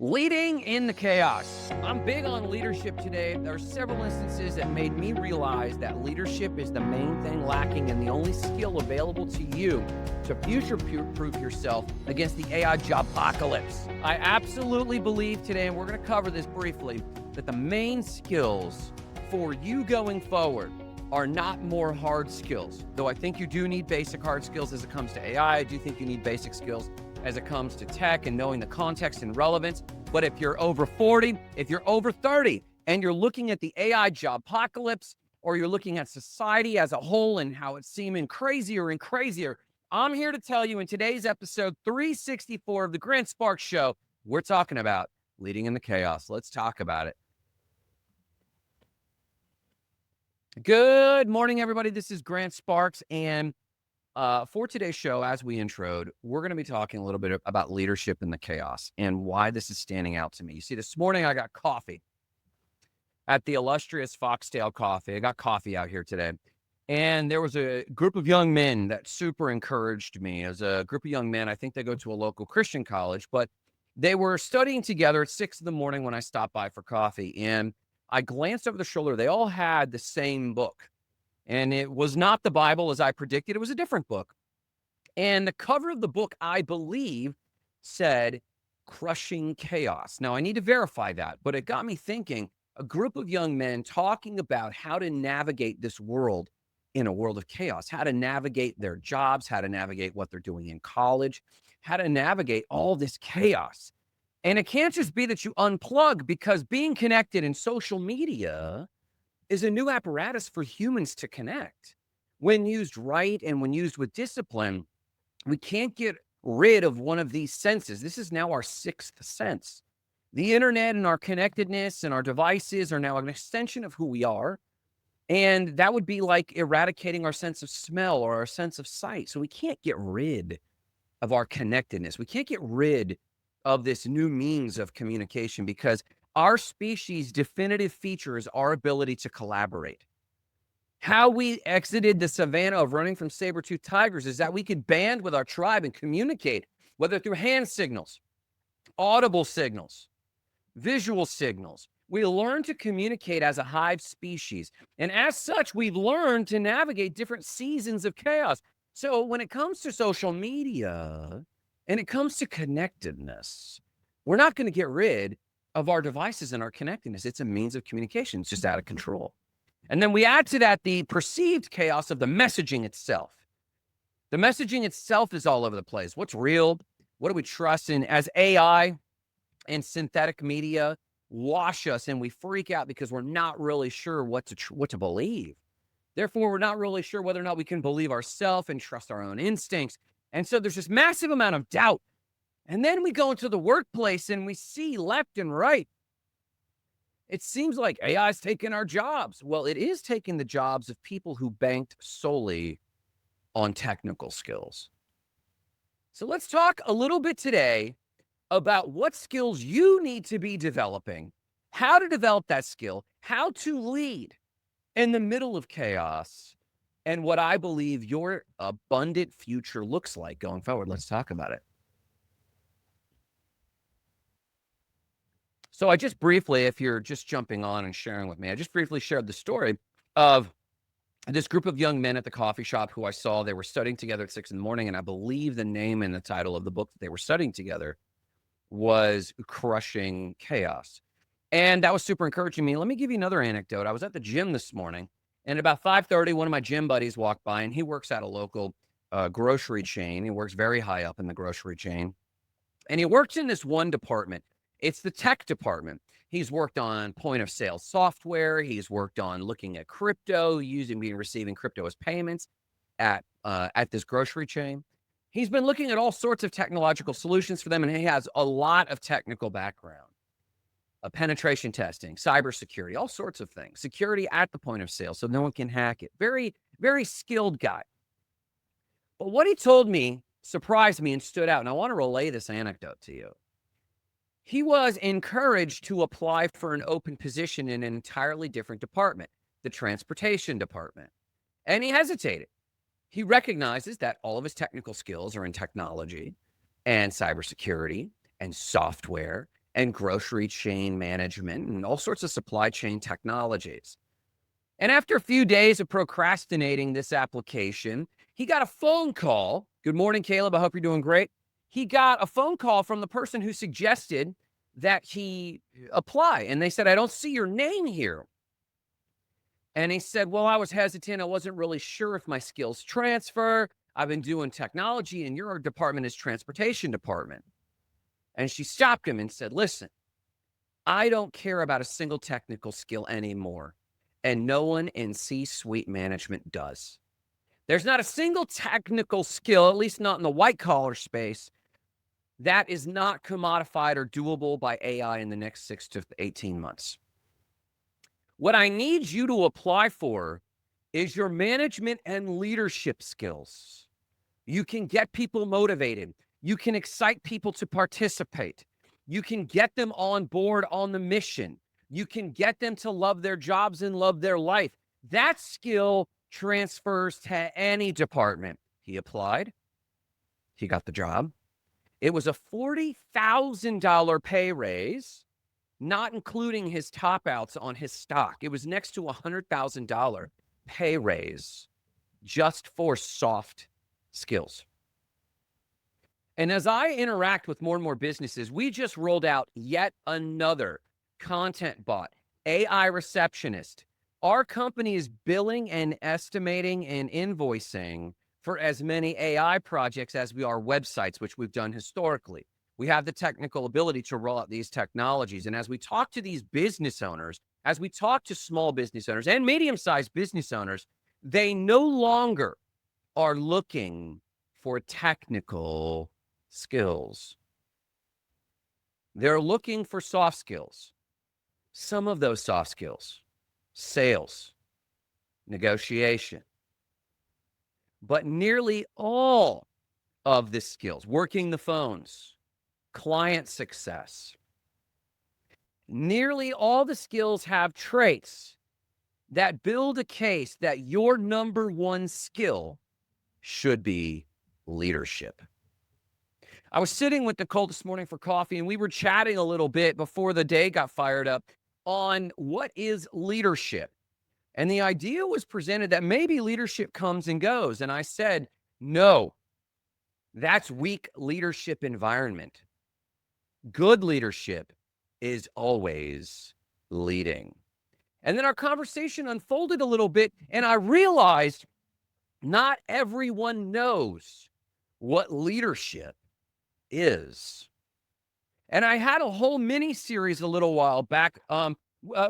Leading in the chaos. I'm big on leadership today. There are several instances that made me realize that leadership is the main thing lacking and the only skill available to you to future-proof yourself against the AI jobpocalypse. I absolutely believe today, and we're going to cover this briefly, that the main skills for you going forward are not more hard skills. Though I think you do need basic hard skills as it comes to AI. I do think you need basic skills as it comes to tech and knowing the context and relevance. But if you're over 40, if you're over 30, and you're looking at the AI jobpocalypse, or you're looking at society as a whole and how it's seeming crazier and crazier, I'm here to tell you in today's episode 364 of the Grant Sparks Show, we're talking about leading in the chaos. Let's talk about it. Good morning, everybody. This is Grant Sparks, and for today's show, as we introed, we're going to be talking a little bit about leadership in the chaos and why this is standing out to me. You see, this morning I got coffee at the illustrious Foxtail Coffee. I got coffee out here today, and there was a group of young men that super encouraged me. As a group of young men, I think they go to a local Christian college, but they were studying together at 6 a.m. when I stopped by for coffee, and I glanced over the shoulder. They all had the same book. And it was not the Bible as I predicted. It was a different book. And the cover of the book, I believe, said Crushing Chaos. Now, I need to verify that, but it got me thinking, a group of young men talking about how to navigate this world in a world of chaos, how to navigate their jobs, how to navigate what they're doing in college, how to navigate all this chaos. And it can't just be that you unplug, because being connected in social media is a new apparatus for humans to connect. When used right and when used with discipline, we can't get rid of one of these senses. This is now our sixth sense. The internet and our connectedness and our devices are now an extension of who we are. And that would be like eradicating our sense of smell or our sense of sight. So we can't get rid of our connectedness. We can't get rid of this new means of communication, because our species' definitive feature is our ability to collaborate. How we exited the savannah of running from saber-toothed tigers is that we could band with our tribe and communicate, whether through hand signals, audible signals, visual signals. We learn to communicate as a hive species. And as such, we've learned to navigate different seasons of chaos. So when it comes to social media and it comes to connectedness, we're not going to get rid of our devices and our connectedness. It's a means of communication. It's just out of control. And then we add to that the perceived chaos of the messaging itself. The messaging itself is all over the place. What's real? What do we trust in? As AI and synthetic media wash us and we freak out because we're not really sure what to believe. Therefore, we're not really sure whether or not we can believe ourselves and trust our own instincts. And so there's this massive amount of doubt. And then we go into the workplace and we see left and right, it seems like AI is taking our jobs. Well, it is taking the jobs of people who banked solely on technical skills. So let's talk a little bit today about what skills you need to be developing, how to develop that skill, how to lead in the middle of chaos, and what I believe your abundant future looks like going forward. Let's talk about it. So I just briefly, if you're just jumping on and sharing with me, I just briefly shared the story of this group of young men at the coffee shop who I saw. They were studying together at 6 a.m, and I believe the name and the title of the book that they were studying together was Crushing Chaos. And that was super encouraging me. Let me give you another anecdote. I was at the gym this morning, and at about 5:30, one of my gym buddies walked by, and he works at a local grocery chain. He works very high up in the grocery chain, and he works in this one department. It's the tech department. He's worked on point of sale software. He's worked on looking at crypto, receiving crypto as payments at this grocery chain. He's been looking at all sorts of technological solutions for them, and he has a lot of technical background. Penetration testing, cybersecurity, all sorts of things. Security at the point of sale so no one can hack it. Very, very skilled guy. But what he told me surprised me and stood out, and I want to relay this anecdote to you. He was encouraged to apply for an open position in an entirely different department, the transportation department. And he hesitated. He recognizes that all of his technical skills are in technology and cybersecurity and software and grocery chain management and all sorts of supply chain technologies. And after a few days of procrastinating this application, he got a phone call. Good morning, Caleb. I hope you're doing great. He got a phone call from the person who suggested that he apply. And they said, I don't see your name here. And he said, well, I was hesitant. I wasn't really sure if my skills transfer. I've been doing technology and your department is transportation department. And she stopped him and said, listen, I don't care about a single technical skill anymore. And no one in C-suite management does. There's not a single technical skill, at least not in the white collar space, that is not commodified or doable by AI in the next 6 to 18 months. What I need you to apply for is your management and leadership skills. You can get people motivated. You can excite people to participate. You can get them on board on the mission. You can get them to love their jobs and love their life. That skill transfers to any department. He applied. He got the job. It was a $40,000 pay raise, not including his top outs on his stock. It was next to a $100,000 pay raise just for soft skills. And as I interact with more and more businesses, we just rolled out yet another content bot, AI receptionist. Our company is billing and estimating and invoicing for as many AI projects as we are websites, which we've done historically. We have the technical ability to roll out these technologies. And as we talk to these business owners, as we talk to small business owners and medium-sized business owners, they no longer are looking for technical skills. They're looking for soft skills. Some of those soft skills, sales, negotiation, but nearly all of the skills, working the phones, client success, nearly all the skills have traits that build a case that your number one skill should be leadership. I was sitting with Nicole this morning for coffee, and we were chatting a little bit before the day got fired up on what is leadership. And the idea was presented that maybe leadership comes and goes. And I said, no, that's weak leadership environment. Good leadership is always leading. And then our conversation unfolded a little bit, and I realized not everyone knows what leadership is. And I had a whole mini series a little while back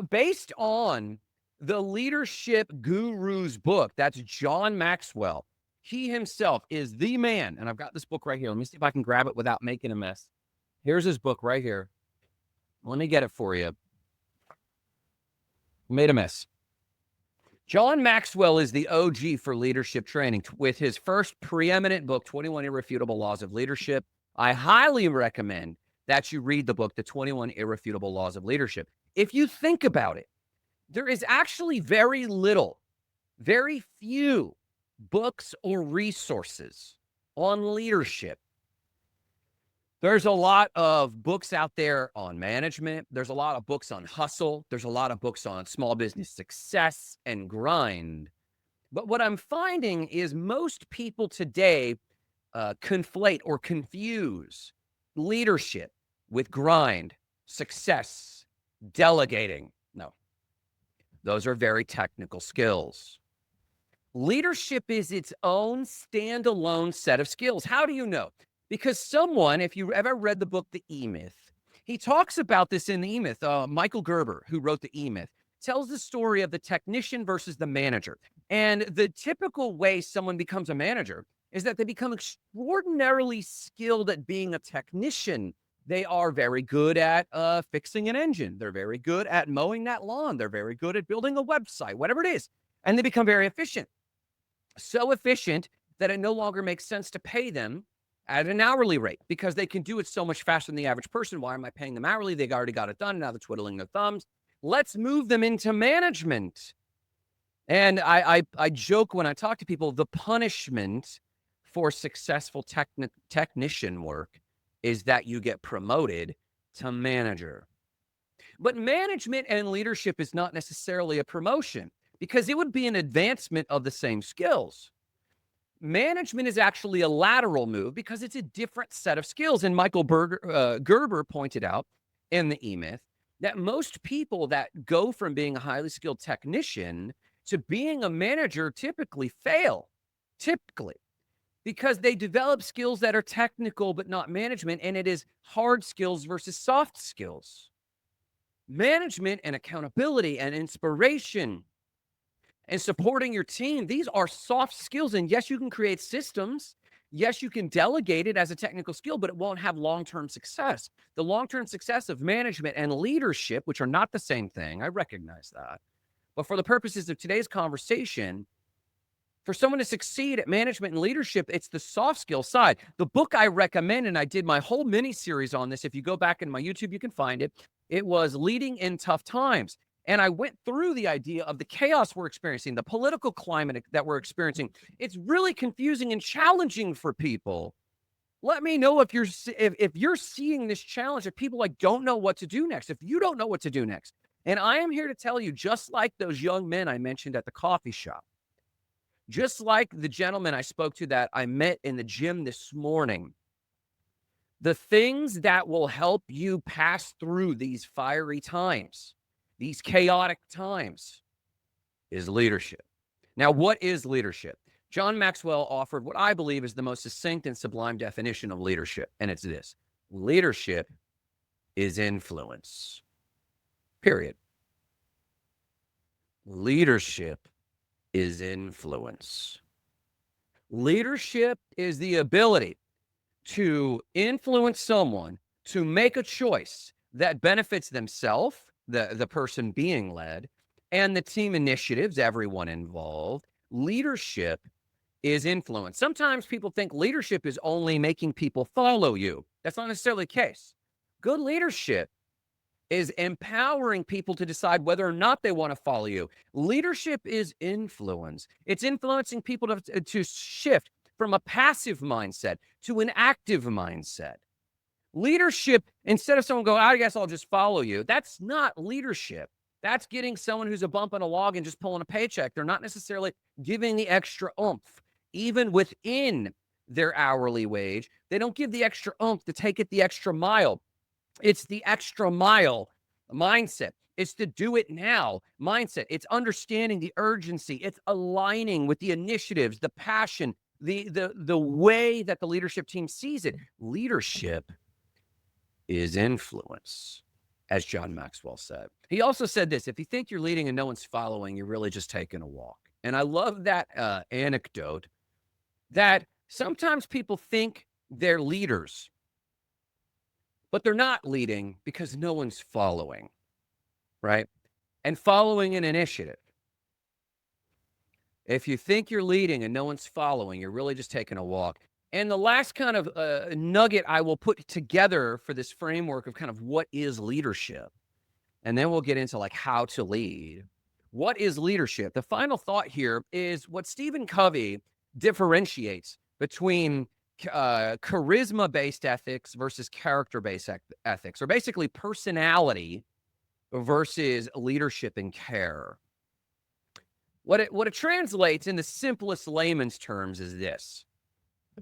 based on the leadership guru's book. That's John Maxwell. He himself is the man. And I've got this book right here. Let me see if I can grab it without making a mess. Here's his book right here. Let me get it for you. Made a mess. John Maxwell is the OG for leadership training with his first preeminent book, 21 Irrefutable Laws of Leadership. I highly recommend that you read the book, The 21 Irrefutable Laws of Leadership. If you think about it, there is actually very few books or resources on leadership. There's a lot of books out there on management. There's a lot of books on hustle. There's a lot of books on small business success and grind. But what I'm finding is most people today conflate or confuse leadership with grind, success, delegating. No, those are very technical skills. Leadership is its own standalone set of skills. How do you know? Because someone, if you ever read the book, The E-Myth, he talks about this in The E-Myth. Michael Gerber, who wrote The E-Myth, tells the story of the technician versus the manager. And the typical way someone becomes a manager is that they become extraordinarily skilled at being a technician. They are very good at fixing an engine. They're very good at mowing that lawn. They're very good at building a website, whatever it is. And they become very efficient. So efficient that it no longer makes sense to pay them at an hourly rate because they can do it so much faster than the average person. Why am I paying them hourly? They already got it done. Now they're twiddling their thumbs. Let's move them into management. And I joke when I talk to people, the punishment for successful technician work is that you get promoted to manager. But management and leadership is not necessarily a promotion because it would be an advancement of the same skills. Management is actually a lateral move because it's a different set of skills. And Gerber pointed out in the E-Myth that most people that go from being a highly skilled technician to being a manager typically fail, because they develop skills that are technical but not management, and it is hard skills versus soft skills. Management and accountability and inspiration and supporting your team, these are soft skills. And yes, you can create systems. Yes, you can delegate it as a technical skill, but it won't have long-term success. The long-term success of management and leadership, which are not the same thing, I recognize that. But for the purposes of today's conversation, for someone to succeed at management and leadership, it's the soft skill side. The book I recommend, and I did my whole mini series on this. If you go back in my YouTube, you can find it. It was Leading in Tough Times. And I went through the idea of the chaos we're experiencing, the political climate that we're experiencing. It's really confusing and challenging for people. Let me know if you're seeing this challenge, if people don't know what to do next, if you don't know what to do next. And I am here to tell you, just like those young men I mentioned at the coffee shop, just like the gentleman I spoke to that I met in the gym this morning, the things that will help you pass through these fiery times, these chaotic times, is leadership. Now, what is leadership? John Maxwell offered what I believe is the most succinct and sublime definition of leadership, and it's this: leadership is influence. Period. Leadership is influence. Leadership is the ability to influence someone to make a choice that benefits themselves, the person being led, and the team initiatives, everyone involved. Leadership is influence. Sometimes people think leadership is only making people follow you. That's not necessarily the case. Good leadership is empowering people to decide whether or not they want to follow you. Leadership is influence. It's influencing people to shift from a passive mindset to an active mindset. Leadership, instead of someone going, I guess I'll just follow you, that's not leadership. That's getting someone who's a bump on a log and just pulling a paycheck. They're not necessarily giving the extra oomph. Even within their hourly wage, they don't give the extra oomph to take it the extra mile. It's the extra mile mindset. It's the do it now mindset. It's understanding the urgency. It's aligning with the initiatives, the passion, the way that the leadership team sees it. Leadership is influence, as John Maxwell said. He also said this: if you think you're leading and no one's following, you're really just taking a walk. And I love that anecdote, that sometimes people think they're leaders, but they're not leading because no one's following, right? And following an initiative. If you think you're leading and no one's following, you're really just taking a walk. And the last kind of nugget I will put together for this framework of kind of what is leadership, and then we'll get into how to lead. What is leadership? The final thought here is what Stephen Covey differentiates between charisma-based ethics versus character-based ethics, or basically personality versus leadership and care. What it translates in the simplest layman's terms is this: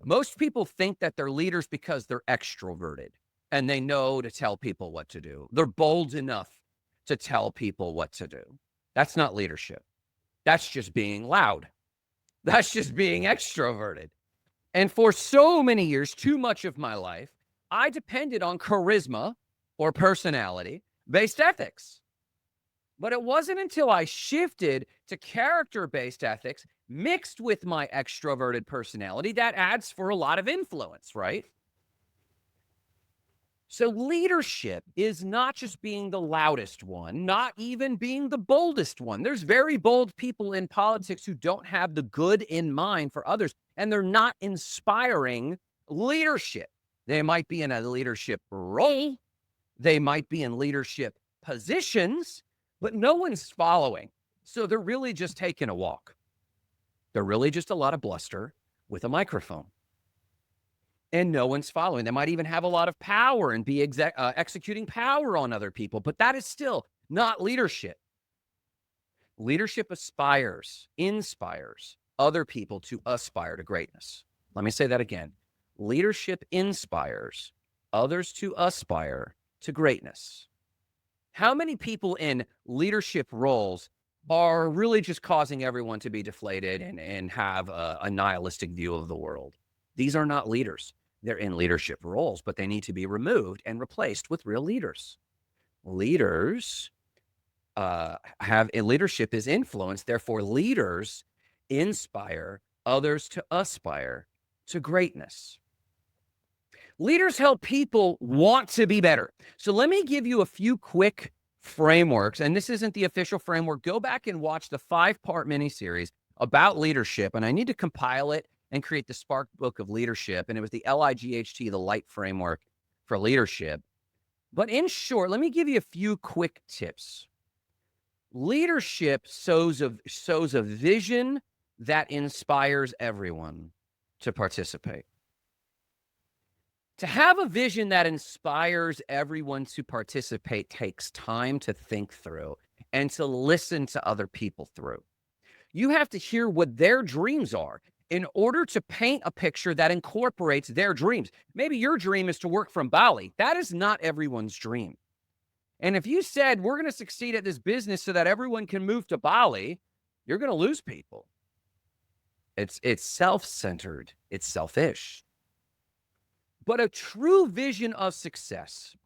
most people think that they're leaders because they're extroverted and they know to tell people what to do. They're bold enough to tell people what to do. That's not leadership. That's just being loud. That's just being extroverted. And for so many years, too much of my life, I depended on charisma or personality-based ethics. But it wasn't until I shifted to character-based ethics mixed with my extroverted personality that adds for a lot of influence, right? So leadership is not just being the loudest one, not even being the boldest one. There's very bold people in politics who don't have the good in mind for others, and they're not inspiring leadership. They might be in a leadership role. They might be in leadership positions, but no one's following. So they're really just taking a walk. They're really just a lot of bluster with a microphone. and no one's following. They might even have a lot of power and be executing power on other people, but that is still not leadership. Leadership inspires other people to aspire to greatness. Let me say that again. Leadership inspires others to aspire to greatness. How many people in leadership roles are really just causing everyone to be deflated and have a nihilistic view of the world? These are not leaders. They're in leadership roles, but they need to be removed and replaced with real leaders. Leaders leadership is influence. Therefore, leaders inspire others to aspire to greatness. Leaders help people want to be better. So let me give you a few quick frameworks, and this isn't the official framework. Go back and watch the 5-part miniseries about leadership, and I need to compile it and create the Spark Book of Leadership, and it was the LIGHT, the Light Framework for Leadership. But in short, let me give you a few quick tips. Leadership sows a vision that inspires everyone to participate. To have a vision that inspires everyone to participate takes time to think through and to listen to other people through. You have to hear what their dreams are in order to paint a picture that incorporates their dreams. Maybe your dream is to work from Bali. That is not everyone's dream. And if you said, we're going to succeed at this business so that everyone can move to Bali, you're going to lose people. It's self-centered. It's selfish. But a true vision of success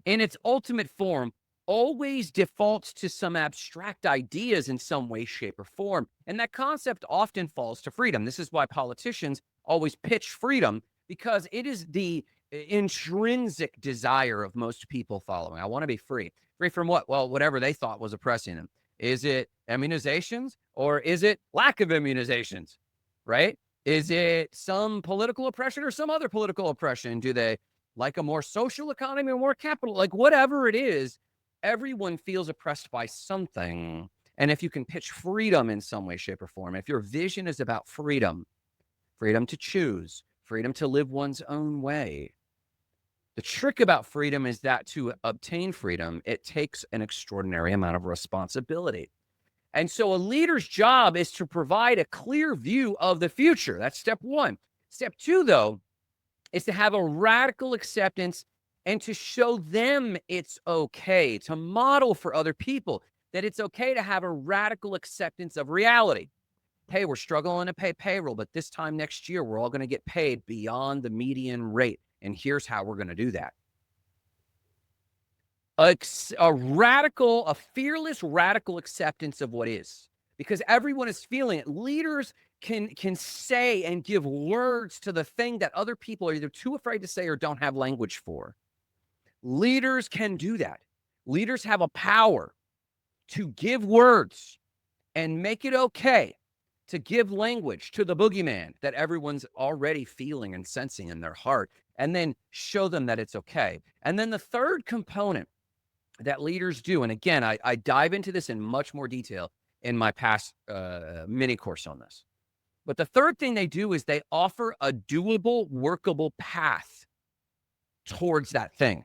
in its ultimate form always defaults to some abstract ideas in some way, shape, or form. And that concept often falls to freedom. This is why politicians always pitch freedom, because it is the intrinsic desire of most people following. I want to be free. Free from what? Well, whatever they thought was oppressing them. Is it immunizations or is it lack of immunizations, right? Is it some political oppression or some other political oppression? Do they like a more social economy or more capital? Like whatever it is, everyone feels oppressed by something. And if you can pitch freedom in some way, shape, or form, if your vision is about freedom, freedom to choose, freedom to live one's own way. The trick about freedom is that to obtain freedom, it takes an extraordinary amount of responsibility. And so a leader's job is to provide a clear view of the future. That's step one. Step two, though, is to have a radical acceptance and to show them it's okay, to model for other people that it's okay to have a radical acceptance of reality. Hey, we're struggling to pay payroll, but this time next year, we're all going to get paid beyond the median rate. And here's how we're going to do that. A fearless, radical acceptance of what is, because everyone is feeling it. Leaders can say and give words to the thing that other people are either too afraid to say or don't have language for. Leaders can do that. Leaders have a power to give words and make it okay to give language to the boogeyman that everyone's already feeling and sensing in their heart, and then show them that it's okay. And then the third component that leaders do, and again, I dive into this in much more detail in my past mini course on this. But the third thing they do is they offer a doable, workable path towards that thing.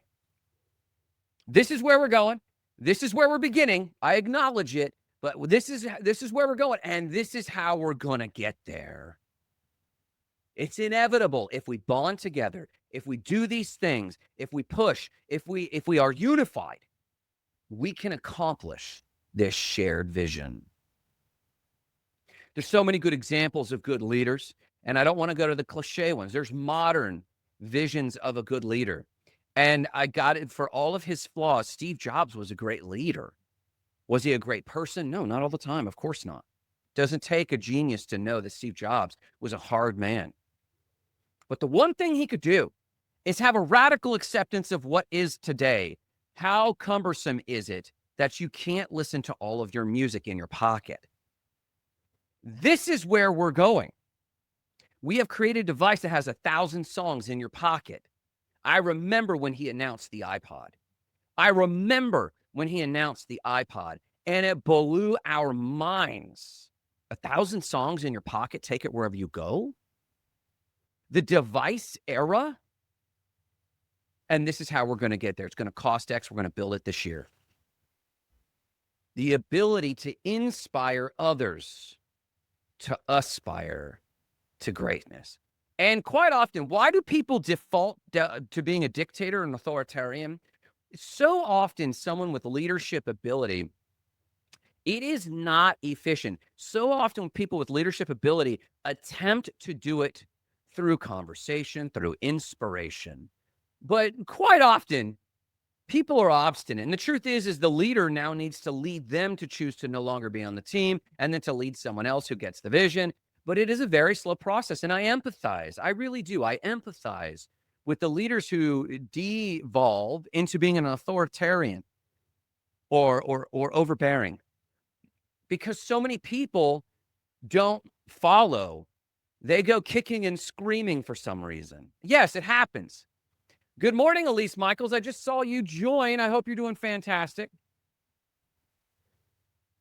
This is where we're going. This is where we're beginning. I acknowledge it, but this is where we're going, and this is how we're going to get there. It's inevitable if we bond together, if we do these things, if we push, if we are unified, we can accomplish this shared vision. There's so many good examples of good leaders, and I don't want to go to the cliche ones. There's modern visions of a good leader. And I got it, for all of his flaws, Steve Jobs was a great leader. Was he a great person? No, not all the time. Of course not. Doesn't take a genius to know that Steve Jobs was a hard man. But the one thing he could do is have a radical acceptance of what is today. How cumbersome is it that you can't listen to all of your music in your pocket? This is where we're going. We have created a device that has 1,000 songs in your pocket. I remember when he announced the iPod. I remember when he announced the iPod, and it blew our minds. 1,000 songs in your pocket, take it wherever you go. The device era, and this is how we're going to get there. It's going to cost X. We're going to build it this year. The ability to inspire others to aspire to greatness. And quite often, why do people default to being a dictator and authoritarian? So often, someone with leadership ability, it is not efficient. So often, people with leadership ability attempt to do it through conversation, through inspiration. But quite often, people are obstinate. And the truth is the leader now needs to lead them to choose to no longer be on the team and then to lead someone else who gets the vision. But it is a very slow process. And I empathize. I really do. I empathize with the leaders who devolve into being an authoritarian or overbearing, because so many people don't follow. They go kicking and screaming for some reason. Yes, it happens. Good morning, Elise Michaels. I just saw you join. I hope you're doing fantastic.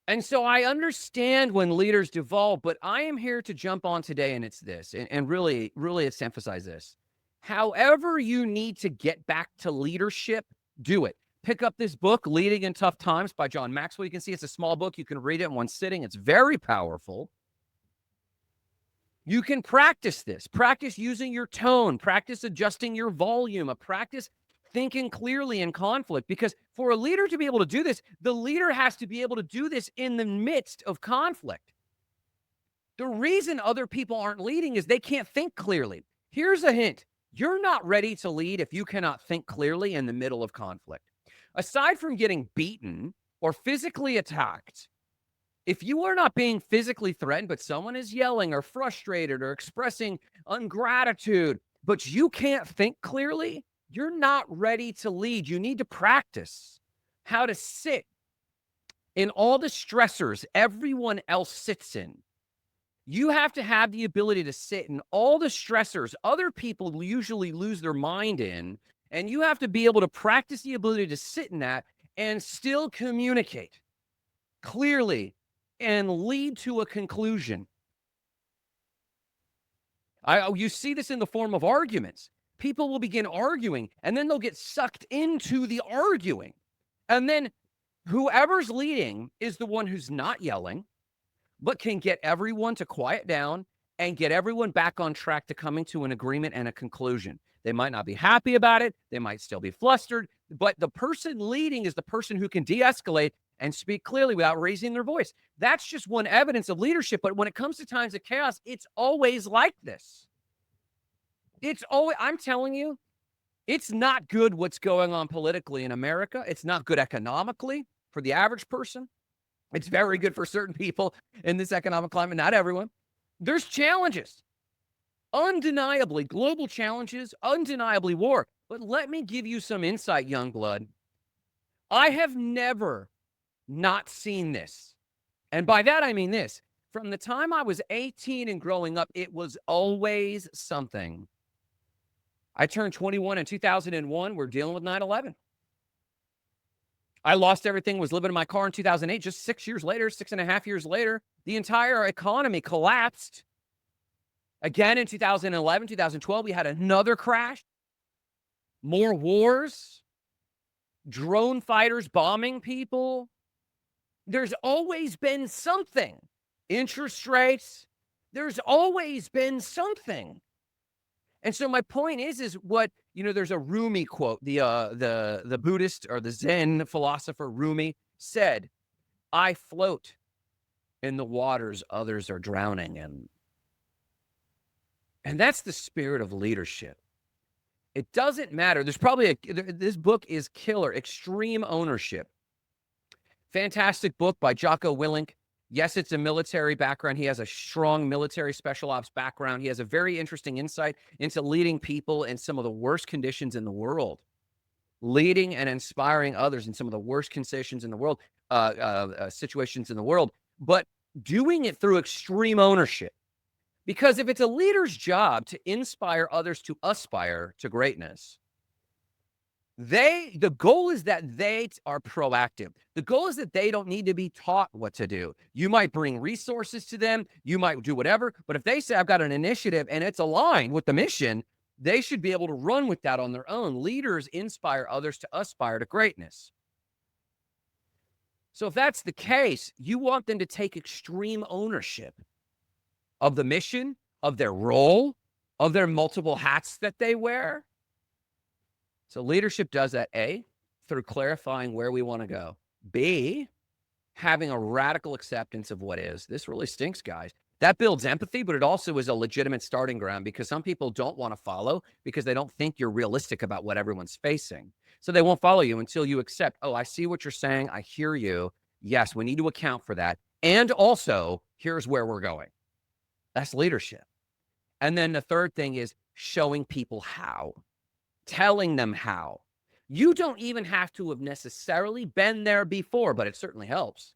And so I understand when leaders devolve, but I am here to jump on today, and it's this, and really, it's emphasize this. However you need to get back to leadership, do it. Pick up this book, Leading in Tough Times by John Maxwell. You can see it's a small book. You can read it in one sitting. It's very powerful. You can practice this. Practice using your tone. Practice adjusting your volume. Practice thinking clearly in conflict. Because for a leader to be able to do this, the leader has to be able to do this in the midst of conflict. The reason other people aren't leading is they can't think clearly. Here's a hint. You're not ready to lead if you cannot think clearly in the middle of conflict. Aside from getting beaten or physically attacked, if you are not being physically threatened, but someone is yelling or frustrated or expressing ungratitude, but you can't think clearly, you're not ready to lead. You need to practice how to sit in all the stressors everyone else sits in. You have to have the ability to sit in all the stressors other people usually lose their mind in, and you have to be able to practice the ability to sit in that and still communicate clearly and lead to a conclusion. You see this in the form of arguments. People will begin arguing, and then they'll get sucked into the arguing. And then whoever's leading is the one who's not yelling, but can get everyone to quiet down and get everyone back on track to coming to an agreement and a conclusion. They might not be happy about it. They might still be flustered, but the person leading is the person who can de-escalate and speak clearly without raising their voice. That's just one evidence of leadership. But when it comes to times of chaos, it's always like this. It's always, I'm telling you, it's not good what's going on politically in America. It's not good economically for the average person. It's very good for certain people in this economic climate, not everyone. There's challenges, undeniably global challenges, undeniably war. But let me give you some insight, young blood. I have never not seen this. And by that, I mean this. From the time I was 18 and growing up, it was always something. I turned 21 in 2001. We're dealing with 9/11. I lost everything, was living in my car in 2008. Just 6 years later, 6.5 years later, the entire economy collapsed. Again, in 2011, 2012, we had another crash. More wars. Drone fighters bombing people. There's always been something. Interest rates. There's always been something. And so my point is what, there's a Rumi quote. The Buddhist or the Zen philosopher Rumi said, "I float in the waters others are drowning in." And that's the spirit of leadership. It doesn't matter. There's probably this book is killer. Extreme Ownership. Fantastic book by Jocko Willink. Yes, it's a military background. He has a strong military special ops background. He has a very interesting insight into leading people in some of the worst conditions in the world, leading and inspiring others in some of the worst conditions in the world, situations in the world, but doing it through extreme ownership. Because if it's a leader's job to inspire others to aspire to greatness, The goal is that they are proactive. The goal is that they don't need to be taught what to do. You might bring resources to them. You might do whatever. But if they say, I've got an initiative and it's aligned with the mission, they should be able to run with that on their own. Leaders inspire others to aspire to greatness. So if that's the case, you want them to take extreme ownership of the mission, of their role, of their multiple hats that they wear. So leadership does that, A, through clarifying where we want to go. B, having a radical acceptance of what is. This really stinks, guys. That builds empathy, but it also is a legitimate starting ground because some people don't want to follow because they don't think you're realistic about what everyone's facing. So they won't follow you until you accept, oh, I see what you're saying. I hear you. Yes, we need to account for that. And also, here's where we're going. That's leadership. And then the third thing is showing people how. Telling them how. You don't even have to have necessarily been there before, but it certainly helps.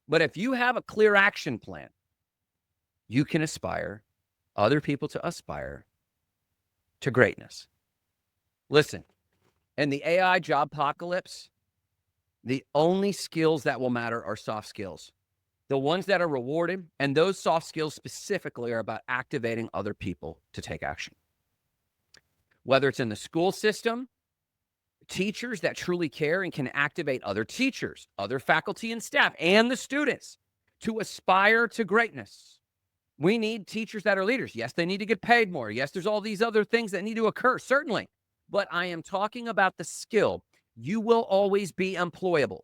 But if you have a clear action plan, you can aspire other people to aspire to greatness. Listen, in the AI jobpocalypse, the only skills that will matter are soft skills. The ones that are rewarded, and those soft skills specifically are about activating other people to take action. Whether it's in the school system, teachers that truly care and can activate other teachers, other faculty and staff, and the students to aspire to greatness. We need teachers that are leaders. Yes, they need to get paid more. Yes, there's all these other things that need to occur, certainly. But I am talking about the skill. You will always be employable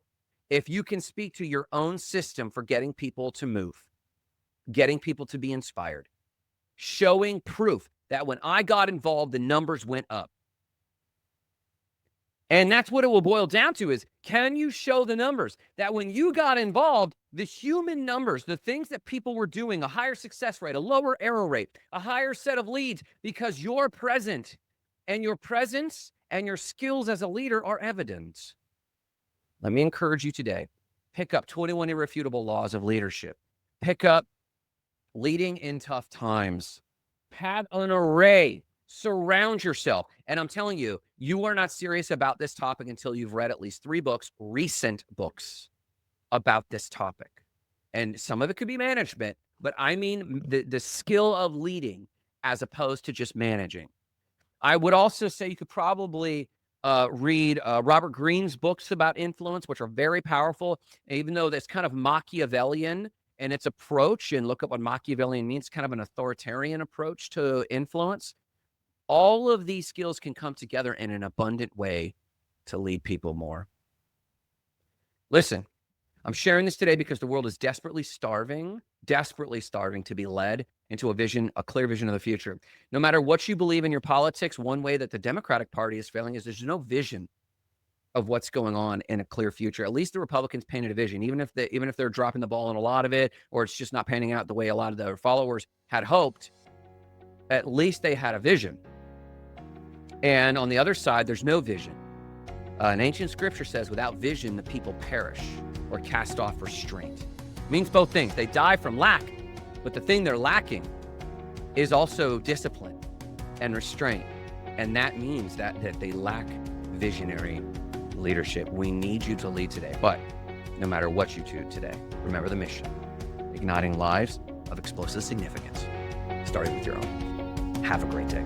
if you can speak to your own system for getting people to move, getting people to be inspired, showing proof that when I got involved, the numbers went up. And that's what it will boil down to is, can you show the numbers that when you got involved, the human numbers, the things that people were doing, a higher success rate, a lower error rate, a higher set of leads, because you're present and your presence and your skills as a leader are evident. Let me encourage you today, pick up 21 Irrefutable Laws of Leadership. Pick up Leading in Tough Times. Have an array. Surround yourself. And I'm telling you, you are not serious about this topic until you've read at least 3 books, recent books about this topic. And some of it could be management, but I mean the skill of leading as opposed to just managing. I would also say you could probably read Robert Greene's books about influence, which are very powerful, even though that's kind of Machiavellian in its approach. And look at what Machiavellian means, kind of an authoritarian approach to influence. All of these skills can come together in an abundant way to lead people more. Listen, I'm sharing this today because the world is desperately starving to be led into a clear vision of the future. No matter what you believe in your politics, one way that the Democratic Party is failing is there's no vision of what's going on in a clear future. At least the Republicans painted a vision, even if they're dropping the ball on a lot of it, or it's just not panning out the way a lot of their followers had hoped. At least they had a vision. And on the other side, there's no vision. An ancient scripture says, without vision, the people perish or cast off restraint. It means both things. They die from lack, but the thing they're lacking is also discipline and restraint. And that means that they lack visionary leadership. We need you to lead today. But no matter what you do today, remember the mission: igniting lives of explosive significance, starting with your own. Have a great day.